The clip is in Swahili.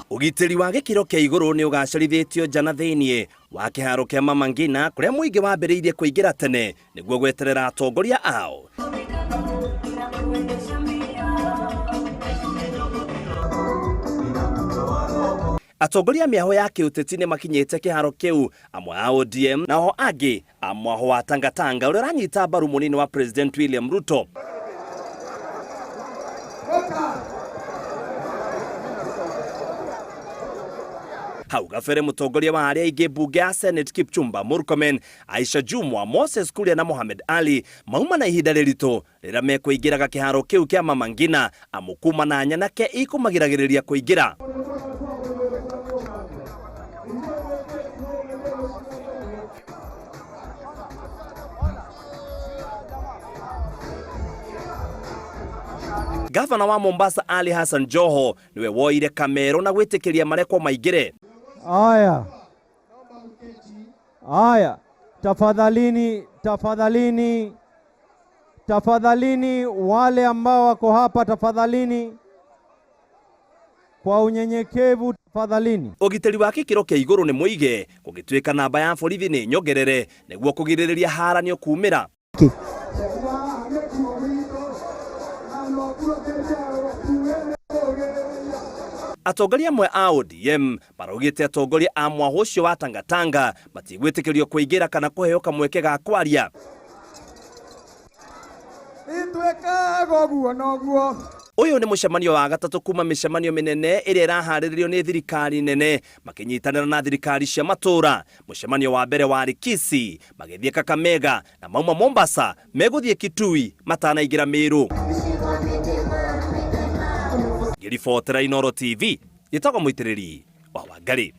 Ugitiri wa gikiro kia iguru ni ugacarithitio jana thiini wa kiharo kia Mama Ngina kuria muingi wambiriirie kuingira tene niguo gweterera atongoria ao. Atongoria miaho ya kiuteti ni makinyete kiharo kiu, amwe a ODM na ho angi amwe wa Tangatanga uria ranyita mbaru munini wa President William Ruto. Hau gabere mutongoria wa aria ingi bunge ya Senate Kipchumba Murkomen, Aisha Jumwa, Moses Kuria na Mohamed Ali mauma na ihinda riritu rira mekuingiraga kiharo kiu kia Mama Ngina amukuma na nyanake ikumagiragiriria kuingira. Gavana wa Mombasa Ali Hassan Joho niwe woire kamero na gwitikiria mareko maigire. Aya, tafadhalini wale ambao wako hapa, tafadhalini kwa unyenyekevu, tafadhalini. Ugiteri wa gikiro kia iguru ni muige kugitwika namba ya borithi ni nyogerere niguo kugiririria haranio kumira. Atongoria amwe a ODM barugite atongoria a mwaho ucio wa Tangatanga matigwitikirio kuingira kana kuheo kamweke ga kwaria. Uyu ni mucemanio wa gatatu kuma micemanio minene iria irahariririo ni thirikari nene makinyitanira na thirikari cia matura. Mucemanio wa mbere wa Kisii, magithie Kakamega na mauma Mombasa meguthie Kitui matanaingira Meru. Gilifotera Inoro TV, yetagwo muitiriri wa Wangari.